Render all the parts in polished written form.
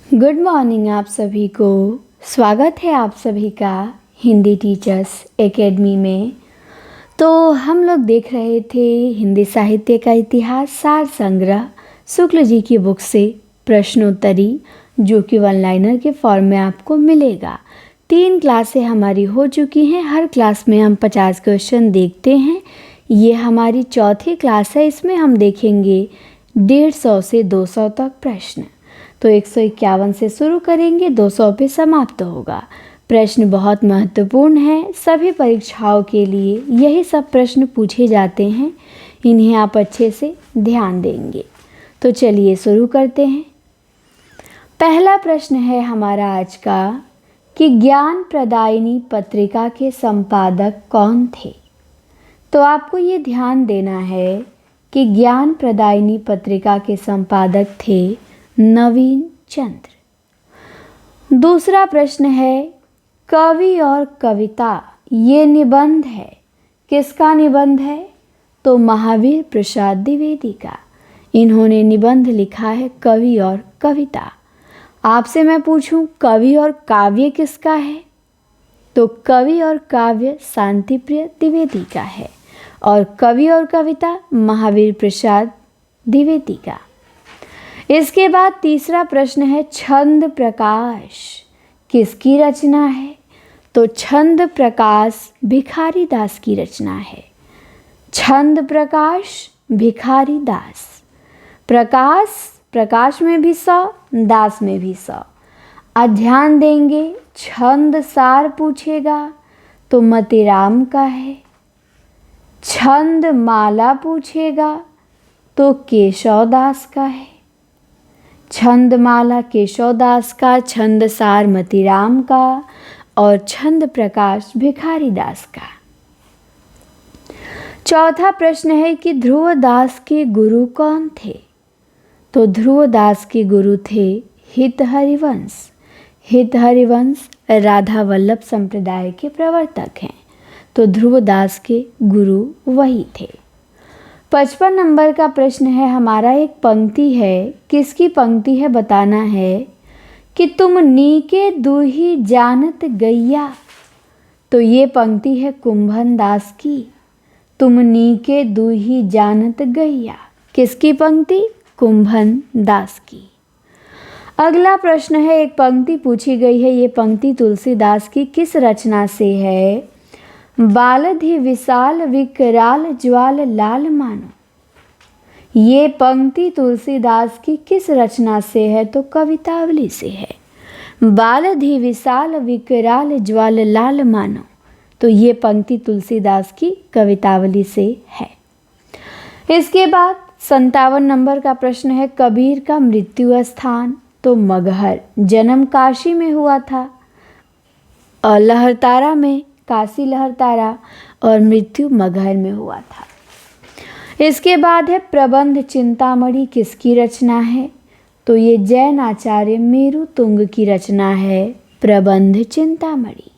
Good morning आप सभी को। स्वागत है आप सभी का हिंदी टीचर्स एकेडमी में। तो हम लोग देख रहे थे हिंदी साहित्य का इतिहास सार संग्रह शुक्ल जी की बुक से प्रश्नोत्तरी, जो कि वन लाइनर के फॉर्म में आपको मिलेगा। 3 क्लासें हमारी हो चुकी हैं। हर क्लास में हम 50 क्वेश्चन देखते हैं। ये हमारी चौथी क्लास है। इसमें हम देखेंगे 150 से 200 तक प्रश्न। तो 151 से शुरू करेंगे, 200 पे समाप्त होगा। प्रश्न बहुत महत्वपूर्ण है। सभी परीक्षाओं के लिए यही सब प्रश्न पूछे जाते हैं। इन्हें आप अच्छे से ध्यान देंगे। तो चलिए शुरू करते हैं। पहला प्रश्न है हमारा आज का कि ज्ञान प्रदायिनी पत्रिका के संपादक कौन थे। तो आपको ये ध्यान देना है कि ज्ञान प्रदायिनी पत्रिका के संपादक थे नवीन चंद्र। दूसरा प्रश्न है कवि और कविता, ये निबंध है। किसका निबंध है? तो महावीर प्रसाद द्विवेदी का। इन्होंने निबंध लिखा है कवि और कविता। आपसे मैं पूछूं कवि और काव्य किसका है? तो कवि और काव्य शांतिप्रिय द्विवेदी का है और कवि और कविता महावीर प्रसाद द्विवेदी का। इसके बाद तीसरा प्रश्न है छंद प्रकाश किसकी रचना है? तो छंद प्रकाश भिखारी दास की रचना है। छंद प्रकाश भिखारी दास। प्रकाश में भी 100, दास में भी 100। ध्यान देंगे, छंद सार पूछेगा तो मतीराम का है। छंद माला पूछेगा तो केशव दास का है। छंदमाला केशव दास का, छंद सार मतीराम का और छंद प्रकाश भिखारी दास का। चौथा प्रश्न है कि ध्रुव दास के गुरु कौन थे? तो ध्रुव दास के गुरु थे हित हरिवंश। हित हरिवंश राधा वल्लभ संप्रदाय के प्रवर्तक हैं। तो ध्रुव दास के गुरु वही थे। 55 नंबर का प्रश्न है हमारा। एक पंक्ति है, किसकी पंक्ति है बताना है कि तुम नीके दूही जानत गैया। तो ये पंक्ति है कुंभन दास की। तुम नीके दूही जानत गैया, किसकी पंक्ति? कुंभन दास की। अगला प्रश्न है, एक पंक्ति पूछी गई है। ये पंक्ति तुलसीदास की किस रचना से है? बालधि विशाल विकराल ज्वाल लाल मानो। ये पंक्ति तुलसीदास की किस रचना से है? तो कवितावली से है। बालधि विशाल विकराल ज्वाल लाल मानो। तो ये पंक्ति तुलसीदास की कवितावली से है। इसके बाद 57 नंबर का प्रश्न है कबीर का मृत्यु स्थान। तो मगहर। जन्म काशी में हुआ था और लहरतारा में, काशी लहरतारा, और मृत्यु मगहर में हुआ था। इसके बाद है प्रबंध चिंतामणि किसकी रचना है? तो ये जैन आचार्य मेरु तुंग की रचना है प्रबंध चिंतामणि।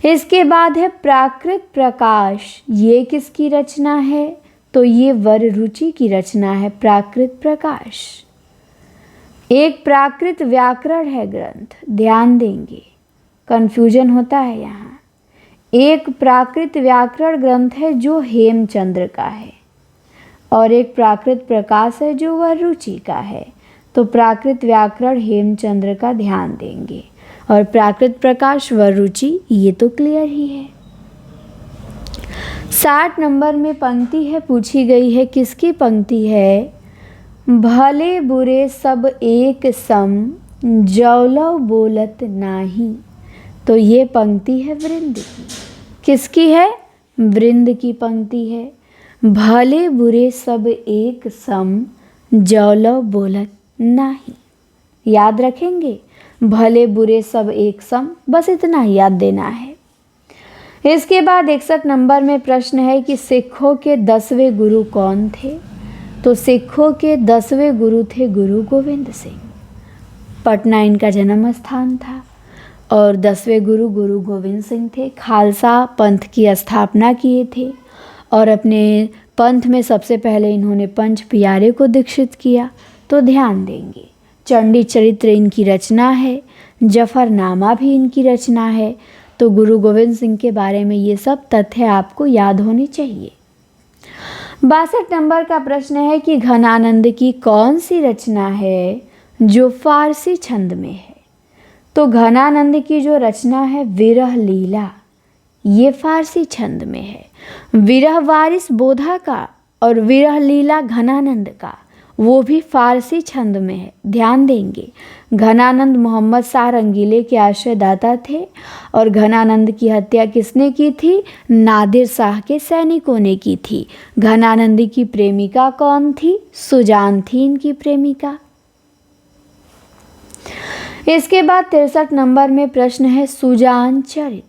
इसके बाद है प्राकृत प्रकाश, ये किसकी रचना है? तो ये वर रुचि की रचना है प्राकृत प्रकाश। एक प्राकृत व्याकरण है ग्रंथ, ध्यान देंगे, कन्फ्यूजन होता है यहाँ। एक प्राकृत व्याकरण ग्रंथ है जो हेमचंद्र का है और एक प्राकृत प्रकाश है जो वह रुचि का है। तो प्राकृत व्याकरण हेमचंद्र का ध्यान देंगे और प्राकृत प्रकाश व रुचि, ये तो क्लियर ही है। 60 नंबर में पंक्ति है, पूछी गई है। किसकी पंक्ति है? भले बुरे सब एक सम जौलव बोलत नाही। तो ये पंक्ति है वृंद की। किसकी है? वृंद की पंक्ति है। भले बुरे सब एक सम जौलव बोलत नाही। याद रखेंगे, भले बुरे सब एक सम, बस इतना याद देना है। इसके बाद 61 नंबर में प्रश्न है कि सिखों के 10वें गुरु कौन थे? तो सिखों के 10वें गुरु थे गुरु गोविंद सिंह। पटना इनका जन्म स्थान था और 10वें गुरु गुरु गोविंद सिंह थे। खालसा पंथ की स्थापना किए थे और अपने पंथ में सबसे पहले इन्होंने पंच प्यारे को दीक्षित किया। तो ध्यान देंगे, चंडी चरित्र इनकी रचना है, जफरनामा भी इनकी रचना है। तो गुरु गोविंद सिंह के बारे में ये सब तथ्य आपको याद होने चाहिए। 62 नंबर का प्रश्न है कि घनानंद की कौन सी रचना है जो फारसी छंद में है। तो घनानंद की जो रचना है विरह लीला, ये फारसी छंद में है। विरह वारिस बोधा का और विरह लीला घनानंद का, वो भी फारसी छंद में है। ध्यान देंगे, घनानंद मोहम्मद शाह रंगीले के आश्रयदाता थे और घनानंद की हत्या किसने की थी? नादिर शाह के सैनिकों ने की थी। घनानंद की प्रेमिका कौन थी? सुजान थी इनकी प्रेमिका। इसके बाद 63 नंबर में प्रश्न है सुजान चरित।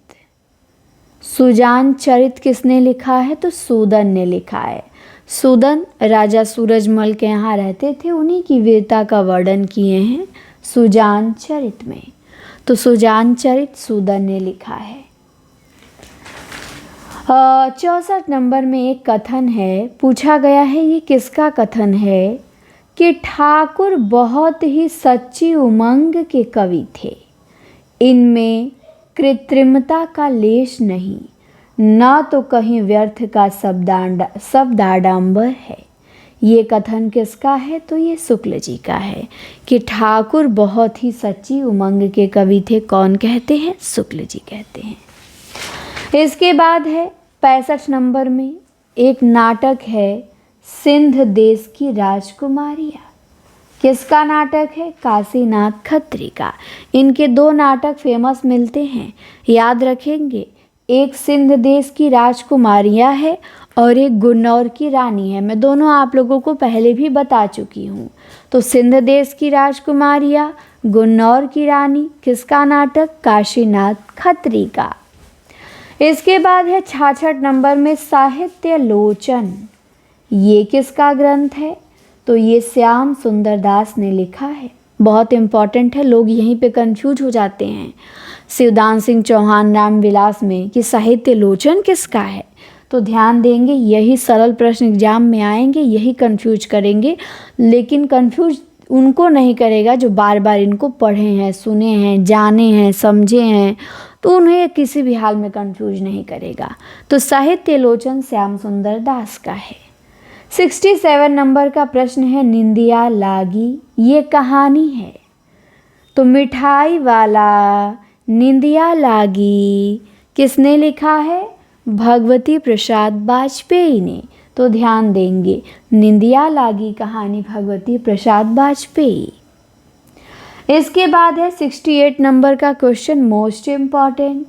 सुजान चरित किसने लिखा है? तो सूदन ने लिखा है। सूदन राजा सूरजमल के यहाँ रहते थे, उन्हीं की वीरता का वर्णन किए हैं सुजान चरित में। तो सुजान चरित सूदन ने लिखा है। 64 नंबर में एक कथन है, पूछा गया है ये किसका कथन है कि ठाकुर बहुत ही सच्ची उमंग के कवि थे, इनमें कृत्रिमता का लेश नहीं, न तो कहीं व्यर्थ का शब्दाडंबर है। ये कथन किसका है? तो ये शुक्ल जी का है कि ठाकुर बहुत ही सच्ची उमंग के कवि थे। कौन कहते हैं? शुक्ल जी कहते हैं। इसके बाद है 65 नंबर में एक नाटक है सिंध देश की राजकुमारियाँ। किसका नाटक है? काशीनाथ खत्री का। इनके 2 नाटक फेमस मिलते हैं, याद रखेंगे। एक सिंध देश की राजकुमारियाँ है और एक गुन्नौर की रानी है। मैं दोनों आप लोगों को पहले भी बता चुकी हूँ। तो सिंध देश की राजकुमारियाँ, गुन्नौर की रानी, किसका नाटक? काशीनाथ खत्री का। इसके बाद है 66 नंबर में साहित्य लोचन। ये किसका ग्रंथ है? तो ये श्याम सुंदर दास ने लिखा है। बहुत इम्पॉर्टेंट है, लोग यहीं पे कंफ्यूज हो जाते हैं शिवदान सिंह चौहान राम विलास में कि साहित्य लोचन किसका है। तो ध्यान देंगे, यही सरल प्रश्न एग्जाम में आएंगे, यही कंफ्यूज करेंगे। लेकिन कंफ्यूज उनको नहीं करेगा जो बार बार इनको पढ़े हैं, सुने हैं, जाने हैं, समझे हैं, तो उन्हें किसी भी हाल में कंफ्यूज नहीं करेगा। तो साहित्य लोचन श्याम सुंदर दास का है। 67 नंबर का प्रश्न है निंदिया लागी, ये कहानी है। तो मिठाई वाला निंदिया लागी किसने लिखा है? भगवती प्रसाद वाजपेयी ने। तो ध्यान देंगे, निंदिया लागी कहानी भगवती प्रसाद वाजपेयी। इसके बाद है 68 नंबर का क्वेश्चन, मोस्ट इम्पॉर्टेंट,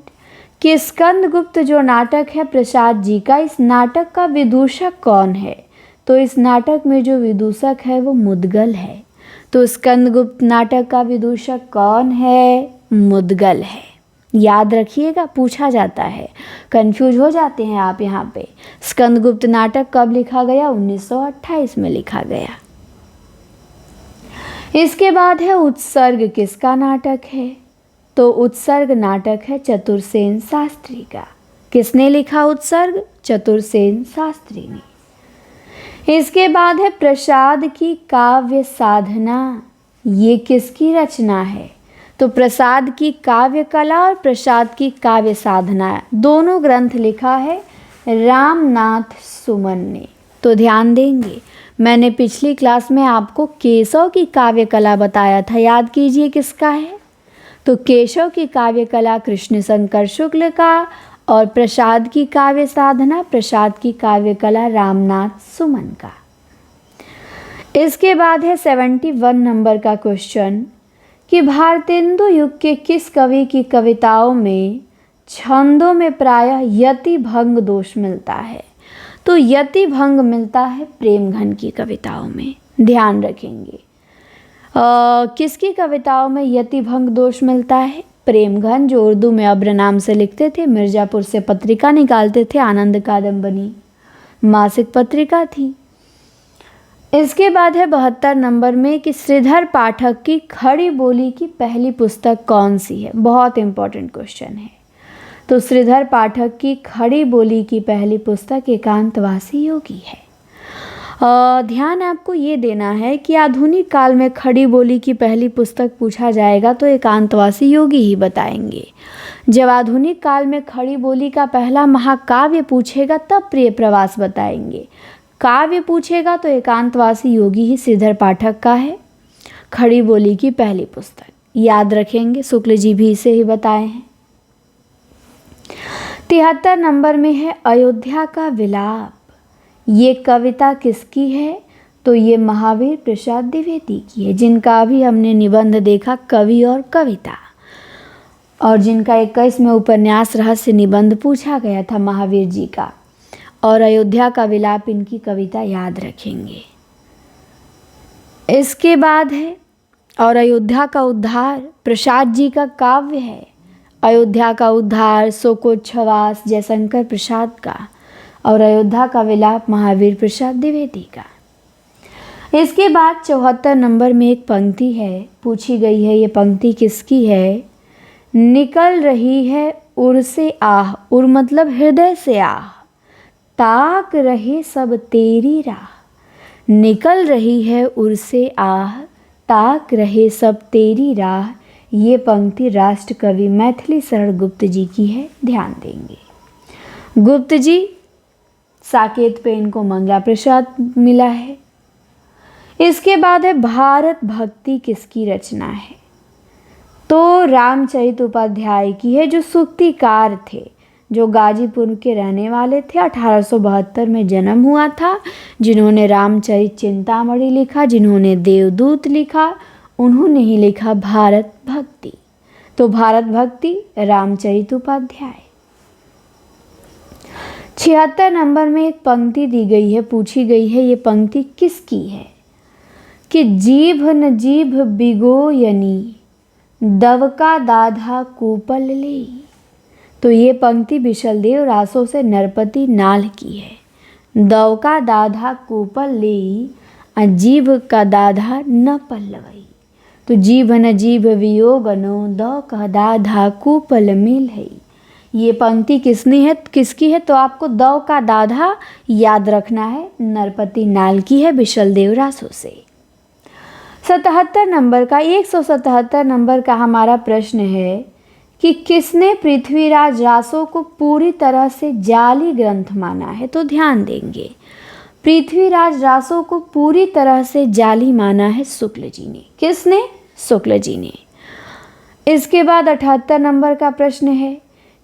कि स्कंदगुप्त जो नाटक है प्रसाद जी का, इस नाटक का विदूषक कौन है? तो इस नाटक में जो विदूषक है वो मुद्गल है। तो स्कंदगुप्त नाटक का विदूषक कौन है? मुद्गल है। याद रखिएगा, पूछा जाता है, कंफ्यूज हो जाते हैं आप यहाँ पे। स्कंदगुप्त नाटक कब लिखा गया? 1928 में लिखा गया। इसके बाद है उत्सर्ग, किसका नाटक है? तो उत्सर्ग नाटक है चतुरसेन शास्त्री का। किसने लिखा उत्सर्ग? चतुरसेन शास्त्री ने। इसके बाद है प्रसाद की काव्य साधना, ये किसकी रचना है? तो प्रसाद की काव्य कला और प्रसाद की काव्य साधना, दोनों ग्रंथ लिखा है रामनाथ सुमन ने। तो ध्यान देंगे, मैंने पिछली क्लास में आपको केशव की काव्य कला बताया था, याद कीजिए किसका है? तो केशव की काव्य कला कृष्ण शंकर शुक्ल का और प्रसाद की काव्य साधना, प्रसाद की काव्य कला रामनाथ सुमन का। इसके बाद है 71 नंबर का क्वेश्चन कि भारतेंदु युग के किस कवि की कविताओं में छंदों में प्रायः यति भंग दोष मिलता है? तो यति भंग मिलता है प्रेमघन की कविताओं में। ध्यान रखेंगे, किसकी कविताओं में यति भंग दोष मिलता है? प्रेमघन, जो उर्दू में अब्र नाम से लिखते थे, मिर्ज़ापुर से पत्रिका निकालते थे, आनंद कादम्बनी मासिक पत्रिका थी। इसके बाद है 72 नंबर में कि श्रीधर पाठक की खड़ी बोली की पहली पुस्तक कौन सी है? बहुत इंपॉर्टेंट क्वेश्चन है। तो श्रीधर पाठक की खड़ी बोली की पहली पुस्तक एकांतवासी योगी है। ध्यान आपको ये देना है कि आधुनिक काल में खड़ी बोली की पहली पुस्तक पूछा जाएगा तो एकांतवासी योगी ही बताएंगे। जब आधुनिक काल में खड़ी बोली का पहला महाकाव्य पूछेगा तब प्रिय प्रवास बताएंगे। काव्य पूछेगा तो एकांतवासी योगी ही श्रीधर पाठक का है खड़ी बोली की पहली पुस्तक, याद रखेंगे। शुक्ल जी भी इसे ही बताए हैं। 73 नंबर में है अयोध्या का विलाप। ये कविता किसकी है? तो ये महावीर प्रसाद द्विवेदी की है, जिनका अभी हमने निबंध देखा कवि और कविता, और जिनका 21 में उपन्यास रहस्य निबंध पूछा गया था महावीर जी का। और अयोध्या का विलाप इनकी कविता याद रखेंगे। इसके बाद है और अयोध्या का उद्धार, प्रसाद जी का काव्य है। अयोध्या का उद्धार शोकोच्छ्वास जयशंकर प्रसाद का, और अयोध्या का विलाप महावीर प्रसाद द्विवेदी का। इसके बाद 74 नंबर में एक पंक्ति है, पूछी गई है ये पंक्ति किसकी है? निकल रही है उर से आह, उर मतलब हृदय से आह, ताक रहे सब तेरी राह। निकल रही है उर से आह, ताक रहे सब तेरी राह। ये पंक्ति राष्ट्र कवि मैथिली शरण गुप्त जी की है, ध्यान देंगे। गुप्त जी साकेत पे इनको मंगला प्रसाद मिला है। इसके बाद है भारत भक्ति किसकी रचना है? तो रामचरित उपाध्याय की है, जो सूक्तिकार थे, जो गाजीपुर के रहने वाले थे। 1872 में जन्म हुआ था। जिन्होंने रामचरित चिंतामणि लिखा, जिन्होंने देवदूत लिखा, उन्होंने ही लिखा भारत भक्ति। तो भारत भक्ति रामचरित उपाध्याय। 76 नंबर में एक पंक्ति दी गई है, पूछी गई है ये पंक्ति किसकी है? कि जीभ न जीभ बिगोयनी, दवका दाधा कूपल ले। तो ये पंक्ति विशलदेव रासो से नरपति नाल की है। दवका दाधा कूपल ले, जीभ का दाधा न पल्लवई। तो जीभ न जीभ वियोगनो, दव का दाधा कूपल मिल है। ये पंक्ति किसकी है? तो आपको दव का दाधा याद रखना है, नरपति नाल की है, विशलदेव रासो से। 77 नंबर का 177 नंबर का हमारा प्रश्न है कि किसने पृथ्वीराज रासो को पूरी तरह से जाली ग्रंथ माना है? तो ध्यान देंगे, पृथ्वीराज रासो को पूरी तरह से जाली माना है शुक्ल जी ने। किसने? शुक्ल जी ने। इसके बाद 78 नंबर का प्रश्न है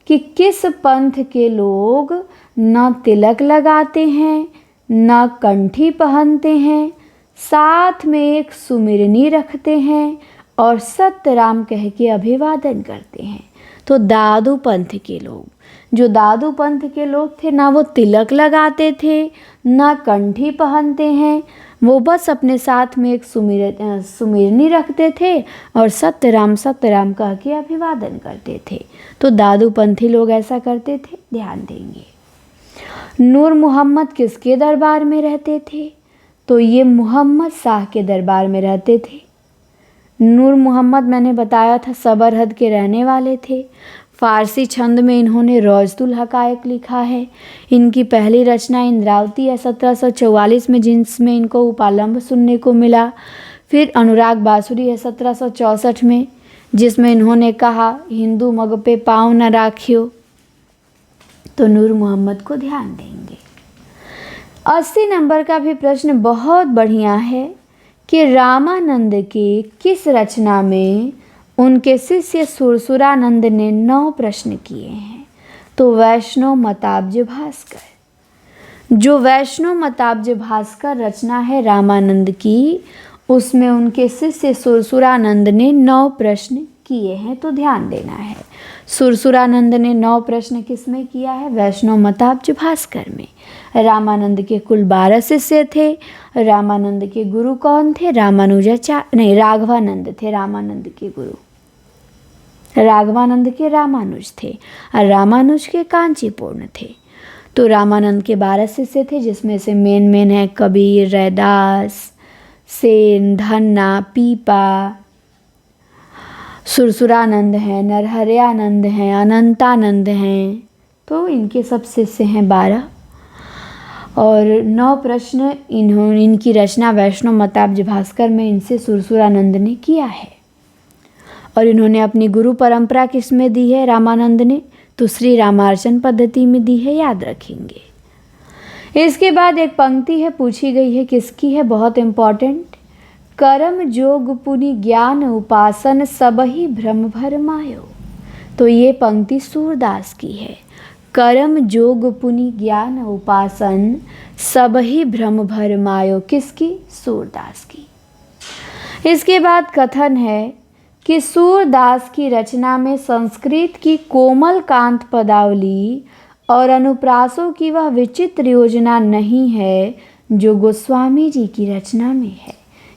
कि किस पंथ के लोग न तिलक लगाते हैं, न कंठी पहनते हैं, साथ में एक सुमिरनी रखते हैं और सत्यराम कह के अभिवादन करते हैं? तो दादू पंथ के लोग। जो दादू पंथ के लोग थे, ना वो तिलक लगाते थे, ना कंठी पहनते हैं, वो बस अपने साथ में एक सुमिरनी रखते थे और सत्यराम सत्यराम कह के अभिवादन करते थे। तो दादू पंथी लोग ऐसा करते थे, ध्यान देंगे। नूर मोहम्मद किसके दरबार में रहते थे? तो ये मोहम्मद शाह के दरबार में रहते थे। नूर मोहम्मद मैंने बताया था सबरहद के रहने वाले थे। फारसी छंद में इन्होंने रौजतुल हकायक लिखा है। इनकी पहली रचना इंद्रावती है 1744 में, जिसमें इनको उपालंब सुनने को मिला। फिर अनुराग बांसुरी है 1764 में, जिसमें इन्होंने कहा हिंदू मग पे पाँव न राखियो। तो नूर मोहम्मद को ध्यान देंगे। 80 नंबर का भी प्रश्न बहुत बढ़िया है कि रामानंद के किस रचना में उनके शिष्य सुरसुरानंद ने 9 प्रश्न किए हैं? तो वैष्णव मताब्ज भास्कर। जो वैष्णव मताब्ज भास्कर रचना है रामानंद की, उसमें उनके शिष्य सुरसुरानंद ने 9 प्रश्न किए हैं। तो ध्यान देना है, सुरसुरानंद ने 9 प्रश्न किसमें किया है? वैष्णव मताब्ज भास्कर में। रामानंद के कुल 12 शिष्य थे। रामानंद के गुरु कौन थे? राघवानंद थे रामानंद के गुरु। राघवानंद के रामानुज थे और रामानुज के कांचीपूर्ण थे। तो रामानंद के 12 शिष्य थे, जिसमें से मेन है कबीर, रैदास, सेन, धन्ना, पीपा, सुरसुरानंद हैं, नरहरयानंद हैं, अनंतानंद हैं। तो इनके सब शिष्य हैं 12। और 9 प्रश्न इनकी रचना वैष्णव मताब्ज भास्कर में इनसे सुरसुरानंद ने किया है। और इन्होंने अपनी गुरु परंपरा किस में दी है? रामानंद ने तो श्री रामार्चन पद्धति में दी है, याद रखेंगे। इसके बाद एक पंक्ति है, पूछी गई है, किसकी है? बहुत इम्पॉर्टेंट। कर्म जोग पुनि ज्ञान उपासन सबहि भ्रम भर मायो। तो ये पंक्ति सूरदास की है। कर्म जोग पुनि ज्ञान उपासन सबहि भ्रम भर मायो, किसकी? सूरदास की। इसके बाद कथन है कि सूरदास की रचना में संस्कृत की कोमल कांत पदावली और अनुप्रासों की वह विचित्र योजना नहीं है जो गोस्वामी जी की रचना में है।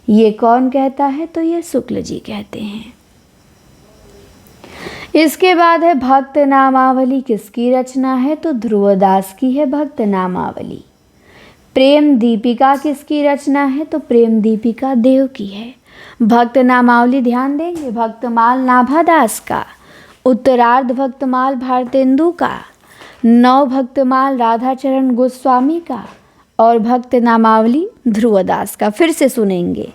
ये कौन कहता है? तो ये शुक्ल जी कहते हैं। इसके बाद है भक्त नामावली, किसकी रचना है? तो ध्रुवदास की है भक्त नामावली। प्रेम दीपिका किसकी रचना है? तो प्रेम दीपिका देव की है। भक्त नामावली ध्यान देंगे, भक्तमाल नाभादास का, उत्तरार्ध भक्तमाल भारतेंदु का, 9 भक्तमाल राधाचरण गोस्वामी का और भक्त नामावली ध्रुवदास का। फिर से सुनेंगे,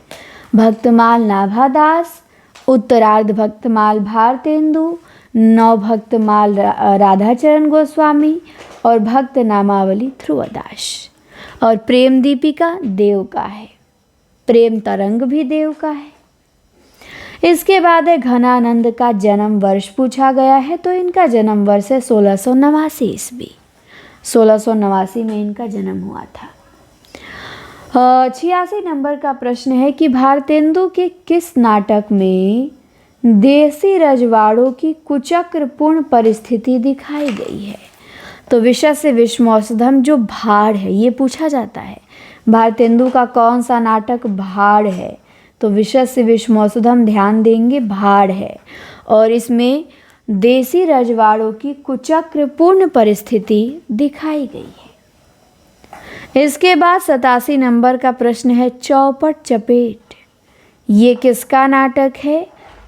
भक्तमाल नाभादास, उत्तरार्ध भक्तमाल भारतेंदु, 9 भक्तमाल राधाचरण गोस्वामी और भक्त नामावली ध्रुवदास। और प्रेम दीपिका देव का है, प्रेम तरंग भी देव का है। इसके बाद है घनानंद का जन्म वर्ष पूछा गया है, तो इनका जन्म वर्ष है 1689 ईस्वी। 1689 में इनका जन्म हुआ था। 86 नंबर का प्रश्न है कि भारतेंदु के किस नाटक में देसी रजवाड़ों की कुचक्रपूर्ण परिस्थिति दिखाई गई है? तो विषय से विश्वौषधम जो भाड़ है, ये पूछा जाता है। भारतेंदु का कौन सा नाटक भाड़ है? तो विषय से विश्वौषधम ध्यान देंगे, भाड़ है। और इसमें देसी रजवाड़ों की कुचक्रपूर्ण परिस्थिति दिखाई गई है। इसके बाद 87 नंबर का प्रश्न है चौपट चपेट, ये किसका नाटक है?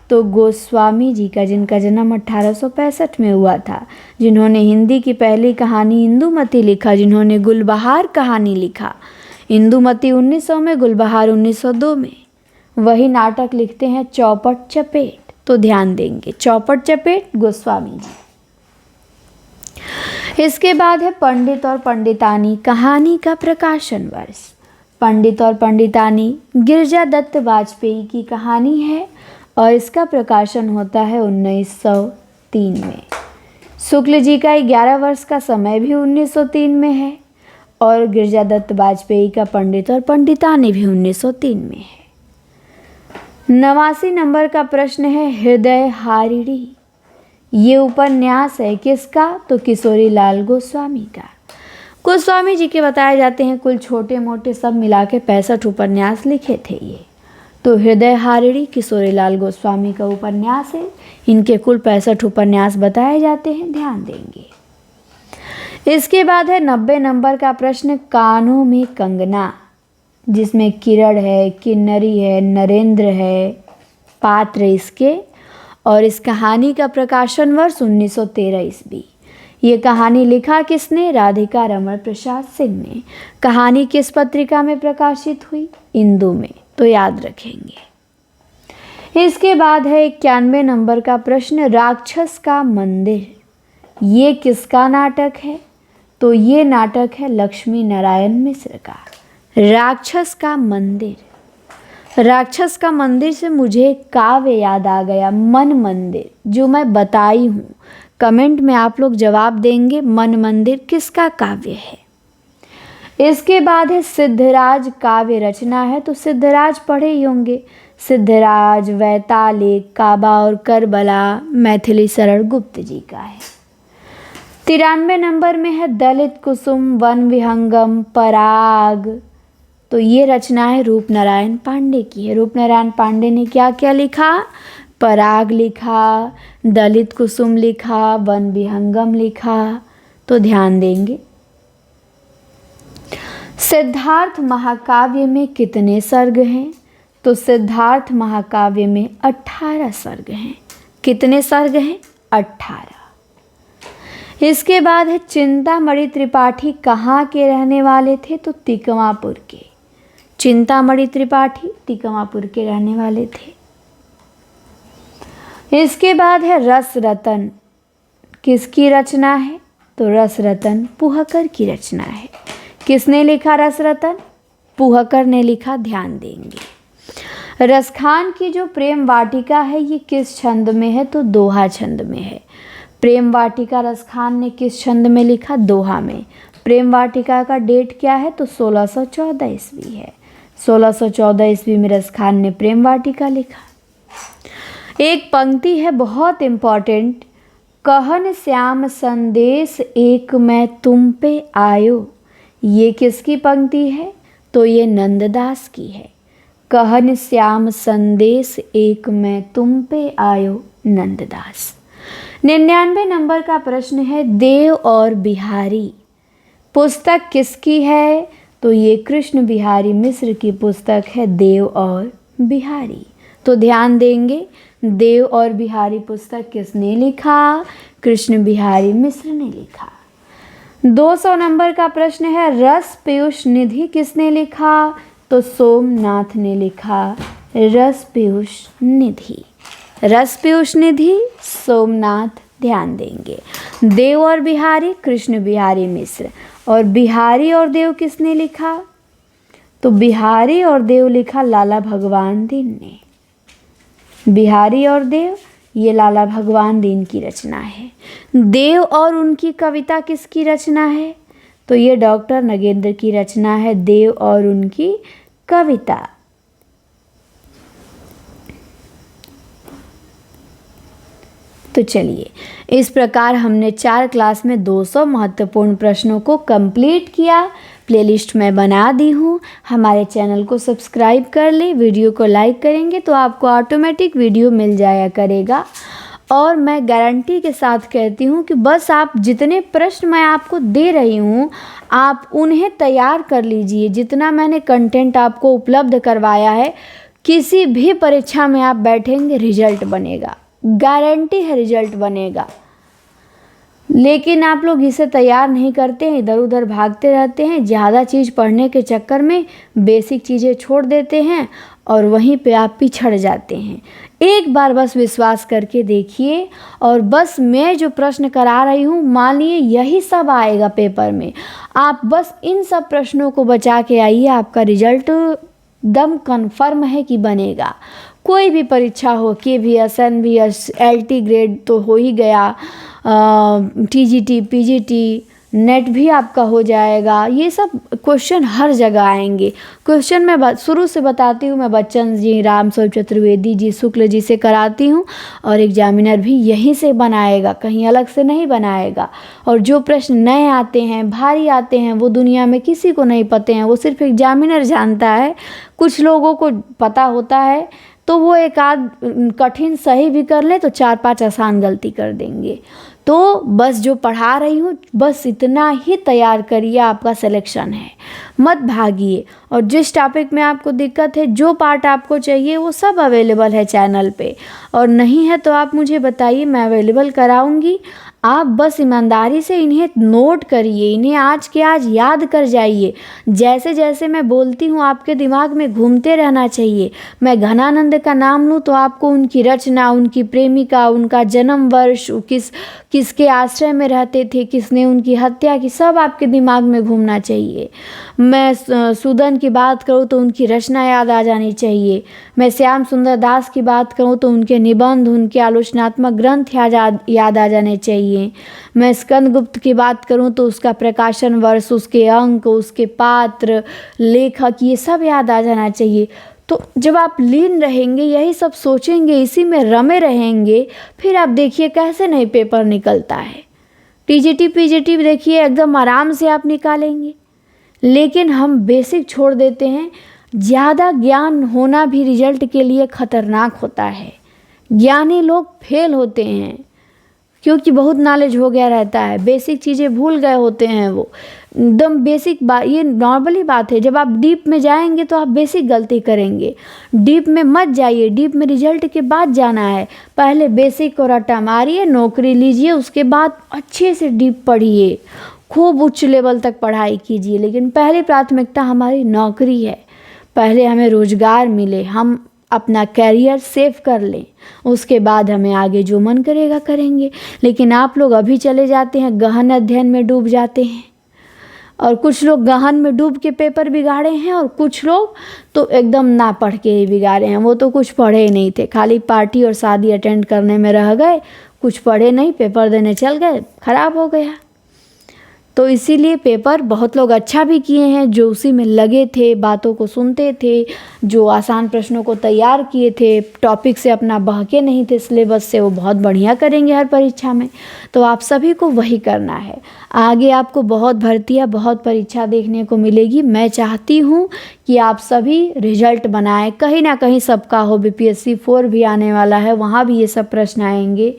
तो गोस्वामी जी का, जिनका जन्म 1865 में हुआ था, जिन्होंने हिंदी की पहली कहानी इंदुमती लिखा, जिन्होंने गुलबहार कहानी लिखा। इंदुमती 1900 में, गुलबहार 1902 में। वही नाटक लिखते हैं चौपट चपेट। तो ध्यान देंगे, चौपट चपेट गोस्वामी जी। इसके बाद है पंडित और पंडितानी कहानी का प्रकाशन वर्ष। पंडित और पंडितानी गिरिजा दत्त वाजपेयी की कहानी है और इसका प्रकाशन होता है 1903 में। शुक्ल जी का 11 वर्ष का समय भी 1903 में है और गिरिजा दत्त वाजपेयी का पंडित और पंडितानी भी 1903 में है। 89 नंबर का प्रश्न है हृदय हारिणी, ये उपन्यास है किसका? तो किशोरी लाल गोस्वामी का। गोस्वामी जी के बताए जाते हैं कुल छोटे मोटे सब मिला के 65 उपन्यास लिखे थे ये। तो हृदय हारिणी किशोरी लाल गोस्वामी का उपन्यास है। इनके कुल 65 उपन्यास बताए जाते हैं, ध्यान देंगे। इसके बाद है 90 नंबर का प्रश्न कानों में कंगना, जिसमें किरण है, किन्नरी है, नरेंद्र है पात्र इसके। और इस कहानी का प्रकाशन वर्ष 1913 ईस्वी। ये कहानी लिखा किसने? राधिका रमण प्रसाद सिंह ने। कहानी किस पत्रिका में प्रकाशित हुई? इंदु में। तो याद रखेंगे। इसके बाद है 91 नंबर का प्रश्न राक्षस का मंदिर, ये किसका नाटक है? तो ये नाटक है लक्ष्मी नारायण मिश्र का। राक्षस का मंदिर, राक्षस का मंदिर से मुझे काव्य याद आ गया, मन मंदिर, जो मैं बताई हूँ। कमेंट में आप लोग जवाब देंगे मन मंदिर किसका काव्य है। इसके बाद है सिद्धराज काव्य रचना है, तो सिद्धराज पढ़े ही होंगे। सिद्धराज वैतालिक, काबा और करबला मैथिली शरण गुप्त जी का है। 93 नंबर में है दलित कुसुम वन विहंगम पराग, तो ये रचना है रूपनारायण पांडे की है। रूपनारायण पांडे ने क्या क्या लिखा? पराग लिखा, दलित कुसुम लिखा, वन विहंगम लिखा। तो ध्यान देंगे। सिद्धार्थ महाकाव्य में कितने सर्ग हैं? तो सिद्धार्थ महाकाव्य में 18 सर्ग हैं। कितने सर्ग हैं? 18। इसके बाद है चिंतामणि त्रिपाठी कहाँ के रहने वाले थे? तो तिकमापुर के। चिंतामणि त्रिपाठी तिकमापुर के रहने वाले थे। इसके बाद है रस रतन, किसकी रचना है? तो रस रतन पुहकर की रचना है। किसने लिखा रस रतन? पुहकर ने लिखा। ध्यान देंगे। रसखान की जो प्रेम वाटिका है ये किस छंद में है? तो दोहा छंद में है। प्रेम वाटिका रसखान ने किस छंद में लिखा? दोहा में। प्रेम वाटिका का डेट क्या है? तो 1614 ईस्वी है। 1614 ईस्वी में रसखान ने प्रेम वाटिका लिखा। एक पंक्ति है बहुत इम्पॉर्टेंट, कहन श्याम संदेश एक मैं तुम पे आयो। ये किसकी पंक्ति है? तो ये नंददास की है। कहन श्याम संदेश एक मैं तुम पे आयो, नंददास। 99 नंबर का प्रश्न है, देव और बिहारी पुस्तक किसकी है? तो ये कृष्ण बिहारी मिश्र की पुस्तक है, देव और बिहारी। तो ध्यान देंगे, देव और बिहारी पुस्तक किसने लिखा? कृष्ण बिहारी मिश्र ने लिखा। 200 नंबर का प्रश्न है, रस पीयूष निधि किसने लिखा? तो सोमनाथ ने लिखा। रस पीयूष निधि, रस पीयूष निधि सोमनाथ। ध्यान देंगे। देव और बिहारी कृष्ण बिहारी मिश्र, और बिहारी और देव किसने लिखा? तो बिहारी और देव लिखा लाला भगवान दीन ने। बिहारी और देव ये लाला भगवान दीन की रचना है। देव और उनकी कविता किसकी रचना है? तो ये डॉक्टर नगेंद्र की रचना है, देव और उनकी कविता। तो चलिए, इस प्रकार हमने 4 क्लास में 200 महत्वपूर्ण प्रश्नों को कंप्लीट किया। प्लेलिस्ट मैं बना दी हूँ, हमारे चैनल को सब्सक्राइब कर लें। वीडियो को लाइक करेंगे तो आपको ऑटोमेटिक वीडियो मिल जाया करेगा। और मैं गारंटी के साथ कहती हूँ कि बस आप जितने प्रश्न मैं आपको दे रही हूँ आप उन्हें तैयार कर लीजिए। जितना मैंने कंटेंट आपको उपलब्ध करवाया है, किसी भी परीक्षा में आप बैठेंगे रिजल्ट बनेगा, गारंटी है रिजल्ट बनेगा। लेकिन आप लोग इसे तैयार नहीं करते हैं, इधर उधर भागते रहते हैं, ज़्यादा चीज़ पढ़ने के चक्कर में बेसिक चीज़ें छोड़ देते हैं और वहीं पे आप पिछड़ जाते हैं। एक बार बस विश्वास करके देखिए, और बस मैं जो प्रश्न करा रही हूँ मानिए यही सब आएगा पेपर में, आप बस इन सब प्रश्नों को बचा के आइए, आपका रिजल्ट दम कन्फर्म है कि बनेगा। कोई भी परीक्षा हो, KVS, NVS, LT ग्रेड तो हो ही गया, TGT, PGT, नेट भी आपका हो जाएगा। ये सब क्वेश्चन हर जगह आएंगे। क्वेश्चन मैं शुरू से बताती हूँ, मैं बच्चन जी, राम स्वरूप चतुर्वेदी जी, शुक्ल जी से कराती हूँ, और एग्जामिनर भी यहीं से बनाएगा, कहीं अलग से नहीं बनाएगा। और जो प्रश्न नए आते हैं, भारी आते हैं, वो दुनिया में किसी को नहीं पते हैं, वो सिर्फ एग्जामिनर जानता है। कुछ लोगों को पता होता है तो वो एक आध कठिन सही भी कर ले तो 4-5 आसान गलती कर देंगे। तो बस जो पढ़ा रही हूँ बस इतना ही तैयार करिए, आपका सिलेक्शन है। मत भागिए, और जिस टॉपिक में आपको दिक्कत है, जो पार्ट आपको चाहिए वो सब अवेलेबल है चैनल पे, और नहीं है तो आप मुझे बताइए, मैं अवेलेबल कराऊंगी। आप बस ईमानदारी से इन्हें नोट करिए, इन्हें आज के आज याद कर जाइए। जैसे जैसे मैं बोलती हूँ आपके दिमाग में घूमते रहना चाहिए। मैं घनानंद का नाम लूँ तो आपको उनकी रचना, उनकी प्रेमिका, उनका जन्म वर्ष, किसके आश्रय में रहते थे, किसने उनकी हत्या की, सब आपके दिमाग में घूमना चाहिए। मैं सुदन की बात करूँ तो उनकी रचना याद आ जानी चाहिए। मैं श्याम सुंदर दास की बात करूँ तो उनके निबंध, उनके आलोचनात्मक ग्रंथ याद आ जाने चाहिए। मैं स्कंदगुप्त की बात करूँ तो उसका प्रकाशन वर्ष, उसके अंक, उसके पात्र, लेखक, ये सब याद आ जाना चाहिए। तो जब आप लीन रहेंगे, यही सब सोचेंगे, इसी में रमे रहेंगे, फिर आप देखिए कैसे नहीं पेपर निकलता है। TGT PGT देखिए एकदम आराम से आप निकालेंगे। लेकिन हम बेसिक छोड़ देते हैं। ज़्यादा ज्ञान होना भी रिजल्ट के लिए खतरनाक होता है। ज्ञानी लोग फेल होते हैं, क्योंकि बहुत नॉलेज हो गया रहता है, बेसिक चीज़ें भूल गए होते हैं वो। एकदम बेसिक बात, ये नॉर्मली बात है। जब आप डीप में जाएंगे तो आप बेसिक गलती करेंगे। डीप में मत जाइए, डीप में रिजल्ट के बाद जाना है। पहले बेसिक को रट्टा मारिए, नौकरी लीजिए, उसके बाद अच्छे से डीप पढ़िए, खूब उच्च लेवल तक पढ़ाई कीजिए। लेकिन पहली प्राथमिकता हमारी नौकरी है, पहले हमें रोज़गार मिले, हम अपना कैरियर सेव कर लें, उसके बाद हमें आगे जो मन करेगा करेंगे। लेकिन आप लोग अभी चले जाते हैं गहन अध्ययन में डूब जाते हैं, और कुछ लोग गहन में डूब के पेपर बिगाड़े हैं, और कुछ लोग तो एकदम ना पढ़ के ही बिगाड़े हैं। वो तो कुछ पढ़े ही नहीं थे, खाली पार्टी और शादी अटेंड करने में रह गए, कुछ पढ़े नहीं, पेपर देने चल गए, खराब हो गया। तो इसीलिए पेपर बहुत लोग अच्छा भी किए हैं, जो उसी में लगे थे, बातों को सुनते थे, जो आसान प्रश्नों को तैयार किए थे, टॉपिक से अपना बहके नहीं थे सिलेबस से, वो बहुत बढ़िया करेंगे हर परीक्षा में। तो आप सभी को वही करना है। आगे आपको बहुत भर्तियाँ, बहुत परीक्षा देखने को मिलेगी। मैं चाहती हूँ कि आप सभी रिजल्ट बनाएं, कहीं ना कहीं सबका हो। BPSC 4 भी आने वाला है, वहाँ भी ये सब प्रश्न आएंगे।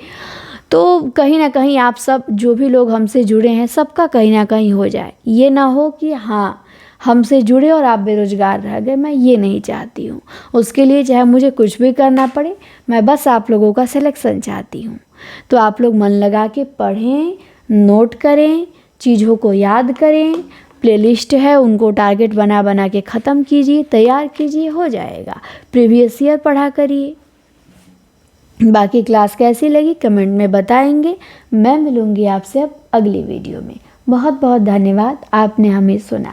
तो कहीं ना कहीं आप सब जो भी लोग हमसे जुड़े हैं, सबका कहीं ना कहीं हो जाए। ये ना हो कि हाँ हमसे जुड़े और आप बेरोजगार रह गए, मैं ये नहीं चाहती हूँ। उसके लिए चाहे मुझे कुछ भी करना पड़े, मैं बस आप लोगों का सिलेक्शन चाहती हूँ। तो आप लोग मन लगा के पढ़ें, नोट करें, चीज़ों को याद करें, प्लेलिस्ट है उनको टारगेट बना बना के ख़त्म कीजिए, तैयार कीजिए, हो जाएगा। प्रीवियस ईयर पढ़ा करिए। बाकी क्लास कैसी लगी कमेंट में बताएंगे। मैं मिलूँगी आपसे अब अगली वीडियो में। बहुत बहुत धन्यवाद, आपने हमें सुना।